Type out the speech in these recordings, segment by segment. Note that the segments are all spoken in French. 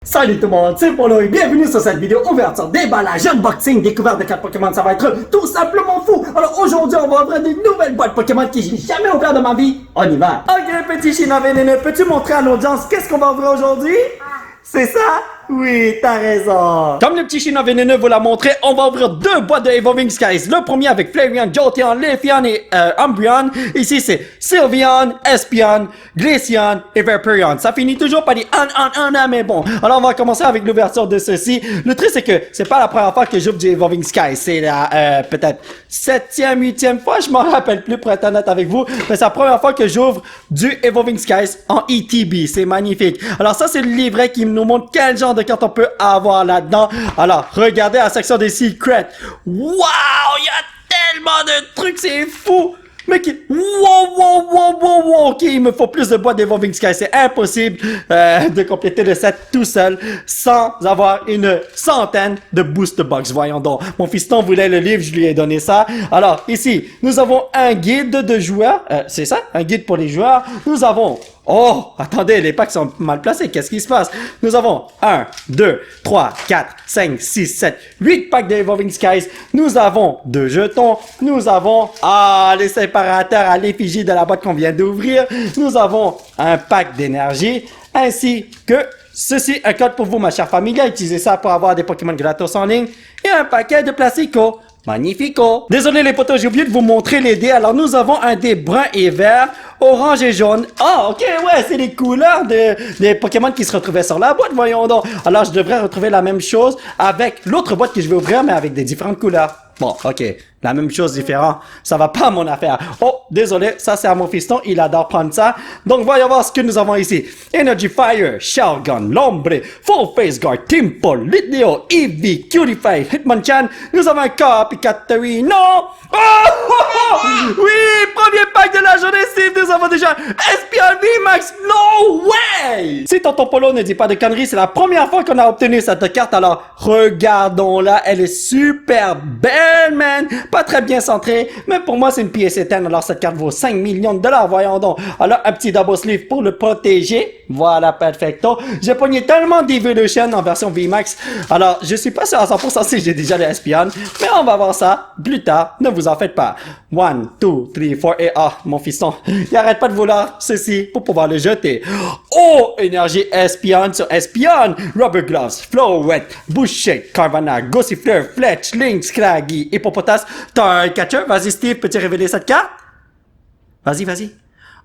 Salut tout le monde, c'est Polo et bienvenue sur cette vidéo ouverture, déballage, unboxing, découverte de 4 Pokémon, ça va être tout simplement fou. Alors aujourd'hui on va ouvrir des nouvelles boîtes Pokémon que j'ai jamais ouvert de ma vie. On y va. Ok petit chinois vénéneux, peux-tu montrer à l'audience qu'est-ce qu'on va ouvrir aujourd'hui? C'est ça? Oui, t'as raison. Comme le petit chinois vénéneux vous l'a montré, on va ouvrir deux boîtes de Evolving Skies. Le premier avec Flareon, Jolteon, Leafeon et Umbreon. Ici c'est Sylveon, Espeon, Glaceon et Vaporeon. Ça finit toujours par des mais bon. Alors on va commencer avec l'ouverture de ceci. Le truc c'est que c'est pas la première fois que j'ouvre du Evolving Skies. C'est la peut-être 7e, 8e fois, je m'en rappelle plus pour être honnête avec vous. Mais c'est la première fois que j'ouvre du Evolving Skies en ETB. C'est magnifique. Alors ça c'est le livret qui nous montre quel genre de cartes on peut avoir là-dedans. Alors, regardez la section des secrets. Wow! Il y a tellement de trucs, c'est fou! Mais qui... Wow! Ok, il me faut plus de boîtes d'Evolving Sky. C'est impossible de compléter le set tout seul sans avoir une centaine de boost box. Voyons donc. Mon fiston voulait le livre, je lui ai donné ça. Alors, ici, nous avons un guide de joueurs. C'est ça? Un guide pour les joueurs. Nous avons... Oh, attendez, les packs sont mal placés. Qu'est-ce qui se passe? Nous avons 1, 2, 3, 4, 5, 6, 7, 8 packs d'Evolving Skies. Nous avons 2 jetons. Nous avons, les séparateurs à l'effigie de la boîte qu'on vient d'ouvrir. Nous avons un pack d'énergie ainsi que ceci, un code pour vous, ma chère famille. Utilisez ça pour avoir des Pokémon gratos en ligne et un paquet de Plastico. Magnifico! Désolé les potos, j'ai oublié de vous montrer les dés. Alors nous avons un dé brun et vert, orange et jaune. Ah, ok, ouais, c'est les couleurs des Pokémon qui se retrouvaient sur la boîte, voyons donc. Alors je devrais retrouver la même chose avec l'autre boîte que je vais ouvrir, mais avec des différentes couleurs. Bon, ok, la même chose différente, ça va pas à mon affaire. Oh, désolé, ça c'est à mon fiston, il adore prendre ça. Donc voyons voir ce que nous avons ici. Energy Fire, Shelgon, Lombre, Full Face Guard, Timple, Litleo, Eevee, Cutify, Hitmonchan. Nous avons un Capicatorino. Oui, premier pack de la journée, Steve, nous avons déjà Espeon VMAX, no way! Si Tonton Polo ne dit pas de conneries, c'est la première fois qu'on a obtenu cette carte, alors regardons-la, elle est super belle, man! Pas très bien centrée, mais pour moi c'est une pièce éteinte, alors cette carte vaut 5 millions de dollars, voyons donc. Alors un petit double sleeve pour le protéger, voilà, perfecto. J'ai pogné tellement d'Evolution en version VMAX, alors je suis pas sûr à 100% si j'ai déjà le Espeon, mais on va voir ça plus tard, ne vous en faites pas. 1, 2, 3, 4 et mon fiston, il arrête pas de vouloir ceci pour pouvoir le jeter. Oh, énergie Espeon sur Espeon, Rubber Gloves, Flowet, Bushshake, Carvanha, Gossifleur, Fletch, Lynx, Scraggy, Hippopotas. T'as un catcher? Vas-y Steve, peux-tu révéler cette carte? Vas-y.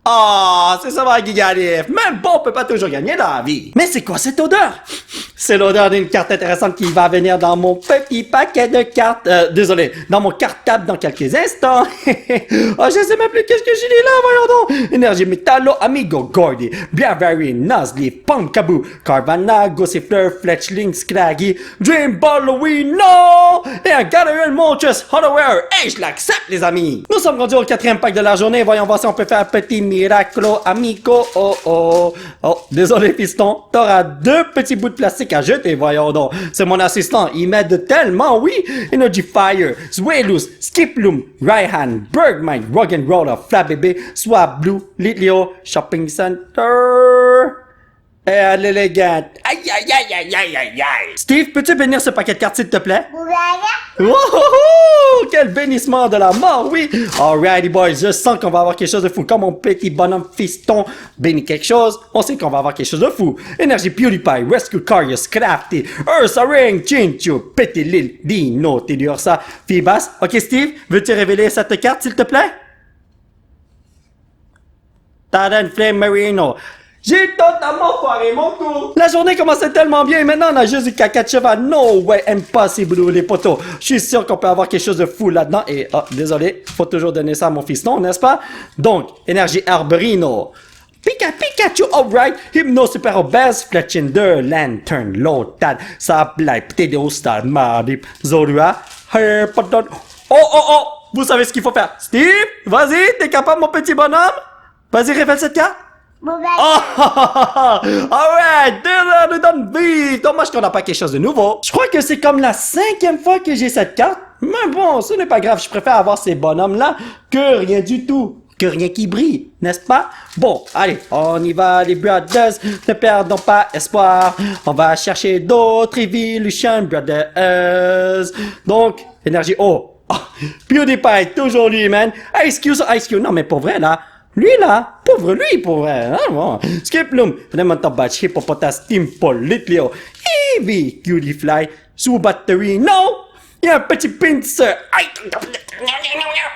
Ah, c'est ça ma Gigalif. Même bon, on peut pas toujours gagner dans la vie. Mais c'est quoi cette odeur? C'est l'odeur d'une carte intéressante qui va venir dans mon petit paquet de cartes. Désolé, dans mon cartable dans quelques instants. Je sais même plus qu'est-ce que j'ai dit là, voyons donc. Énergie Metallo, Amigo, Gordy, Biavari, Nuzly, Pumpkaboo, Carvanha, Gossifleur, Fletchling, Scraggy, Dream Ball, oui, non! Et un Galarian Moltres, Hollowware. Hey, je l'accepte, les amis. Nous sommes rendus au 4e pack de la journée. Voyons voir si on peut faire un petit Miraclo, amico. Oh, désolé, fiston. T'auras 2 petits bouts de plastique à jeter, voyons donc. C'est mon assistant. Il m'aide tellement, oui. Energy Fire, Swellows, Skiploom, Raihan, Bergmite, Rock'n'Roller, Flabébé, Swab Blue, Litleo, Shopping Center. Et l'élégante. Aïe. Steve, peux-tu bénir ce paquet de cartes, s'il te plaît? Oh, quel bénissement de la mort, oui. Alrighty, boys, je sens qu'on va avoir quelque chose de fou. Comme mon petit bonhomme fiston bénit quelque chose, on sait qu'on va avoir quelque chose de fou. Énergie PewDiePie, Rescue Carius, Crafty, Ursa Ring, Chinchu, Petit Lil, Dino, Tedursa, Fibas. Ok, Steve, veux-tu révéler cette carte, s'il te plaît? Taran Flame Marino. J'ai totalement foiré mon tour. La journée commençait tellement bien et maintenant on a juste du caca de cheval. No way, impossible les potos. Je suis sûr qu'on peut avoir quelque chose de fou là-dedans. Et, désolé, faut toujours donner ça à mon fiston, n'est-ce pas? Donc, énergie Arborino. Pikachu, alright. Hypno Super Obese, Fletchinder, Lantern, Lotad, Sablai, Ptedeo Star, Marip, Zorua, Herpodon. Oh, vous savez ce qu'il faut faire. Steve, vas-y, t'es capable mon petit bonhomme? Vas-y, révèle cette carte. Alright, nous donne vite. Dommage qu'on n'a pas quelque chose de nouveau. Je crois que c'est comme la 5e fois que j'ai cette carte. Mais bon, ce n'est pas grave, je préfère avoir ces bonhommes-là que rien du tout. que rien qui brille, n'est-ce pas? Bon, allez, on y va les brothers, ne perdons pas espoir. On va chercher d'autres Evolution Brothers. Donc, énergie, oh, PewDiePie, toujours lui, man. Ice Cube, non mais pour vrai là. Lui là, pauvre lui, pour vrai. Hein, bon. Skip Loom, vraiment ton batch, hippopotas, team polit, Léo. Eevee, Cutie Fly, sous batterie, non! Il y a un petit pincer.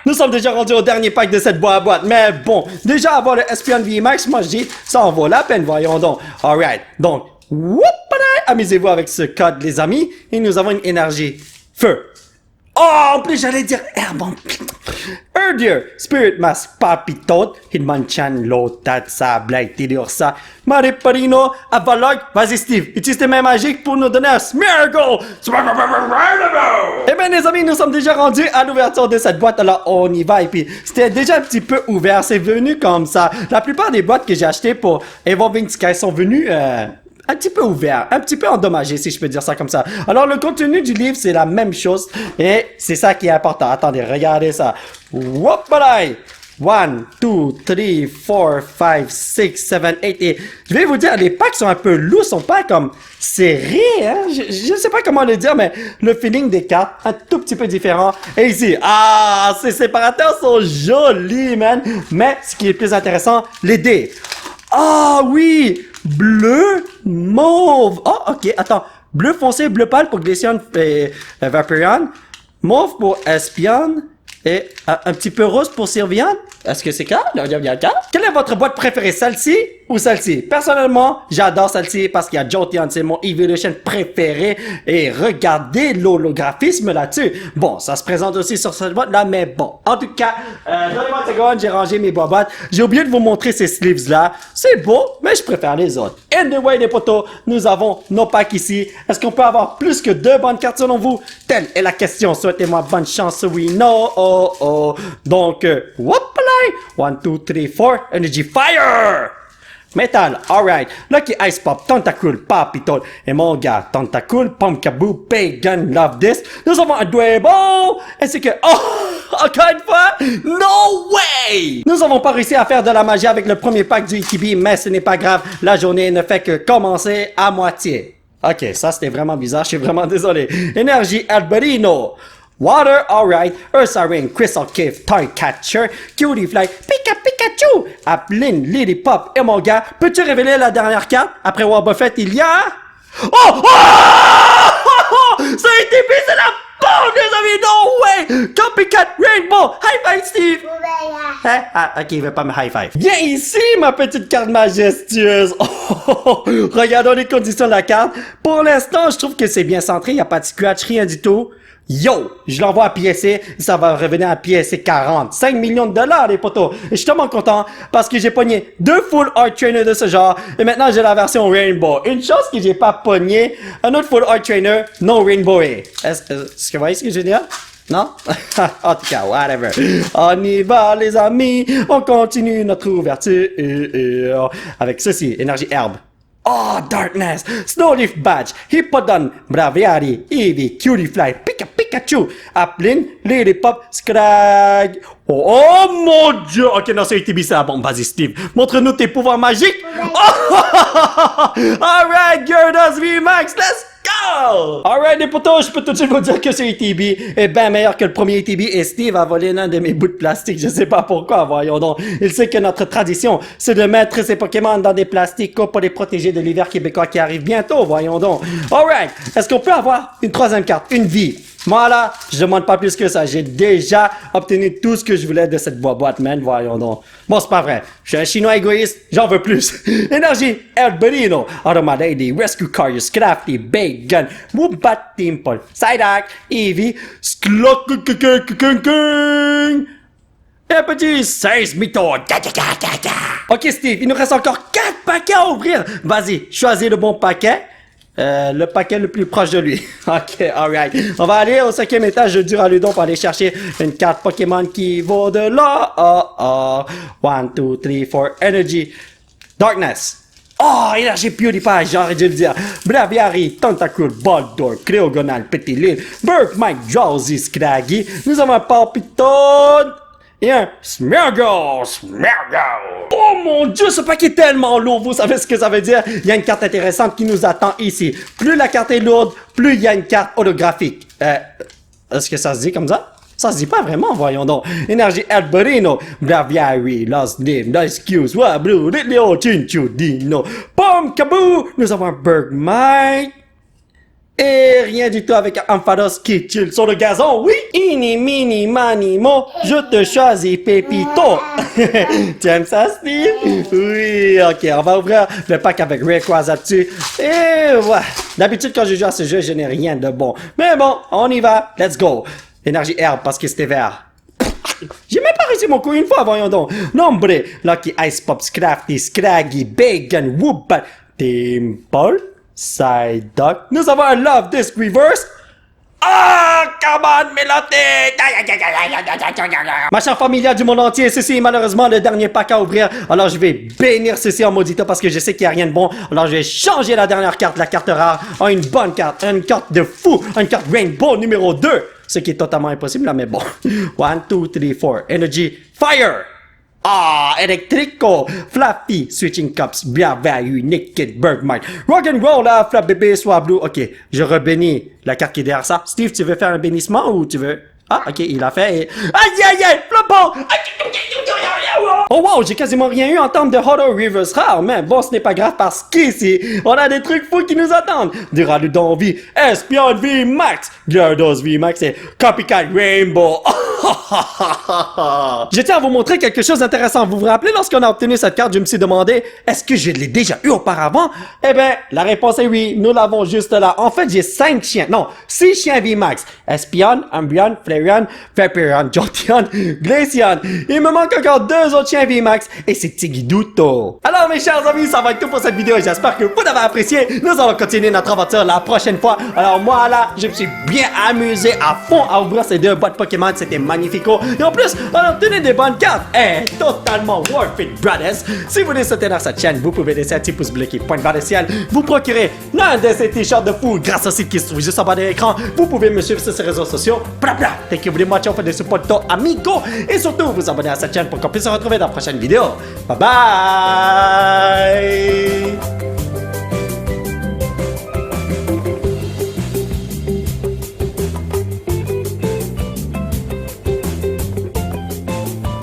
Nous sommes déjà rendus au dernier pack de cette boîte, mais bon, déjà avoir le Espion VMAX, moi je dis, ça en vaut la peine, voyons donc. Alright, donc, amusez-vous avec ce code, les amis, et nous avons une énergie feu. Oh, en plus, j'allais dire herbe. Erdier, Spirit Mask, Papitote, Hitmonchan, Lotat, Sableye, Tidursa, Mariparino, Avalok. Vas-y, Steve, utilise tes mains magiques pour nous donner un Smeargle. Eh bien, les amis, nous sommes déjà rendus à l'ouverture de cette boîte, alors on y va. Et puis, c'était déjà un petit peu ouvert, c'est venu comme ça. La plupart des boîtes que j'ai achetées pour Evolving Sky sont venues, un petit peu ouvert, un petit peu endommagé, si je peux dire ça comme ça. Alors, le contenu du livre, c'est la même chose. Et c'est ça qui est important. Attendez, regardez ça. Whoopalai! 1, 2, 3, 4, 5, 6, 7, 8. Et je vais vous dire, les packs sont un peu lourds, sont pas comme serrés, hein. Je ne sais pas comment le dire, mais le feeling des cartes, un tout petit peu différent. Et ici, ces séparateurs sont jolis, man. Mais ce qui est plus intéressant, les dés. Ah oui! Bleu, mauve. Oh, ok, attends. Bleu foncé, bleu pâle pour Glaceon et Vaporeon. Mauve pour Espion. Et un petit peu rose pour Sylveon. Est-ce que c'est clair? Quelle est votre boîte préférée? Celle-ci ou celle-ci? Personnellement, j'adore celle-ci parce qu'il y a Jolteon, c'est mon Evolution préféré. Et regardez l'holographisme là-dessus. Bon, ça se présente aussi sur cette boîte-là, mais bon. En tout cas, donnez-moi une seconde, j'ai rangé mes boîtes. J'ai oublié de vous montrer ces sleeves-là. C'est beau, mais je préfère les autres. Anyway, les potos, nous avons nos packs ici. Est-ce qu'on peut avoir plus que 2 bonnes cartes selon vous? Telle est la question. Souhaitez-moi bonne chance, oui, non, oh. Donc, whoopalai! 1, 2, 3, 4, Energy Fire! Metal, alright. Lucky Ice Pop, Tentacool, Papitote. Et mon gars, Tentacool, Pumpkaboo, Pagan, Love This. Nous avons un Dwebo, ainsi que, encore une fois, no way! Nous n'avons pas réussi à faire de la magie avec le premier pack du ETB, mais ce n'est pas grave. La journée ne fait que commencer à moitié. Ok, ça c'était vraiment bizarre, je suis vraiment désolé. Énergie Alberino. Water, alright, Ursa Ring, Crystal Cave, Toy Catcher, Cutie Fly, Pikachu, Applin, Lily Pop, et mon gars, peux-tu révéler la dernière carte? Après War Buffett, il y a... Ça a été pris, c'est la bombe, les amis, no way! Copycat Rainbow, high five, Steve! Ok, il veut pas me high five. Viens ici, ma petite carte majestueuse! Regardons les conditions de la carte. Pour l'instant, je trouve que c'est bien centré, il n'y a pas de scratch, rien du tout. Yo, je l'envoie à PSC, ça va revenir à PSC 40. 5 millions de dollars, les potos. Et je suis tellement content parce que j'ai pogné 2 full art trainers de ce genre. Et maintenant, j'ai la version Rainbow. Une chose que j'ai pas pogné, un autre full art trainer, non Rainbow. Est-ce que vous voyez ce que je veux dire? Non? En tout cas, whatever. On y va, les amis. On continue notre ouverture avec ceci, énergie herbe. Oh, Darkness, Snowleaf Badge, Hippodon, Braviary, Eevee, Cutie Fly, Pikachu, Applin, Lily Pop, Scrag. Oh mon dieu! Ok, non, c'est ETB, c'est la bombe. Vas-y, Steve, montre-nous tes pouvoirs magiques. Alright, Gyarados VMAX, let's go! Alright, les potos, je peux tout de suite vous dire que ce ETB est bien meilleur que le premier ETB et Steve a volé l'un de mes bouts de plastique. Je sais pas pourquoi, voyons donc. Il sait que notre tradition, c'est de mettre ses Pokémon dans des plastiques pour les protéger de l'hiver québécois qui arrive bientôt, voyons donc. Alright, est-ce qu'on peut avoir une troisième carte, une vie? Moi là, je demande pas plus que ça. J'ai déjà obtenu tout ce que je voulais de cette boîte, man. Voyons donc. Bon, c'est pas vrai. Je suis un Chinois égoïste. J'en veux plus. Énergie, Alberino, Automalady, Rescue Carius, Crafty, Bacon, Woobat Timple, Psyduck, Eevee, Sklokkukukukukukung. Et un petit 16 Mythos. Ok, Steve, il nous reste encore 4 paquets à ouvrir. Vas-y, choisis le bon paquet. Le paquet le plus proche de lui. Ok, alright. On va aller au 5e étage de Duraludon pour aller chercher une carte Pokémon qui vaut de là. 1, 2, 3, 4, Energy. Darkness. Oh, énergie PewDiePie, j'aurais dû le dire. Braviary, Tentacool, Boldor, Creogonal, Petit Lille, Burp, Mike, Drowsy, Scraggy. Nous avons un Palpiton. et un Smeargle. Oh mon Dieu, ce paquet est tellement lourd. Vous savez ce que ça veut dire? Il y a une carte intéressante qui nous attend ici. Plus la carte est lourde, plus il y a une carte holographique. Est-ce que ça se dit comme ça? Ça se dit pas vraiment, voyons donc. Énergie Alberino, Braviary, Lost Name, Nice Cues, Wablu, Litleo, Chinchu, Dino, Pom Kaboo, nous avons un Bergmite. Et rien du tout avec Ampharos qui chill sur le gazon, oui? Ini, mini, mani, mo, je te choisis, Pépito. Tu aimes ça, Steve? Oui, ok, on va ouvrir le pack avec Rayquaza dessus. Et voilà. D'habitude, quand je joue à ce jeu, je n'ai rien de bon. Mais bon, on y va, let's go. Énergie herbe parce que c'était vert. J'ai même pas réussi mon coup une fois, voyons donc. Nombre, Lucky Ice Pop, Scrafty, Scraggy, Bacon, Whoopat, Timple, Psyduck. Nous avons un Love Disc Reverse. Ah, come on, Melody! Machin familial du monde entier, ceci est malheureusement le dernier pack à ouvrir. Alors je vais bénir ceci en maudito parce que je sais qu'il n'y a rien de bon. Alors je vais changer la dernière carte, la carte rare, en une bonne carte, une carte de fou, une carte Rainbow numéro 2. Ce qui est totalement impossible là, mais bon. 1, 2, 3, 4. Energy, Fire! Ah, Electrico, Fluffy, Switching Cups, Bien Value, Naked, Bergmite, Rock'n'Roll, là, Flap Bébé, Soit Blue. Ok, je rebénis la carte qui est derrière ça. Steve, tu veux faire un bénissement ou tu veux... Ah, ok, il a fait et... Aïe, aïe, aïe, Flopon! Oh wow, j'ai quasiment rien eu en termes de Hollow Reverse rare, mais bon, ce n'est pas grave parce qu'ici, on a des trucs fous qui nous attendent. Du Raludon V, Espion V Max, Gyarados V Max et Copycat Rainbow. Je tiens à vous montrer quelque chose d'intéressant. Vous vous rappelez, lorsqu'on a obtenu cette carte, je me suis demandé, est-ce que je l'ai déjà eu auparavant? Eh ben, la réponse est oui, nous l'avons juste là. En fait, j'ai 5 chiens, non, 6 chiens V Max. Espion, Umbreon, Flareon, Vaporeon, Jolteon, Glaceon. Il me manque encore 2 autres chiens V Max et c'est Tigidouto. Alors mes chers amis, ça va être tout pour cette vidéo et j'espère que vous l'avez apprécié. Nous allons continuer notre aventure la prochaine fois. Alors moi là, je me suis bien amusé à fond à ouvrir ces 2 boîtes Pokémon. C'était magnifico. Et en plus, on a obtenu des bonnes cartes. Totalement worth it, brothers. Si vous voulez soutenir cette chaîne, vous pouvez laisser un petit pouce bleu qui pointe vers le ciel. Vous procurer l'un de ces t-shirts de fou grâce au site qui se trouve juste en bas de l'écran. Vous pouvez me suivre sur ces réseaux sociaux. Thank you very much for the support, amigo. Et surtout, vous abonner à cette chaîne pour qu'on puisse se retrouver dans la prochaine vidéo. Bye bye!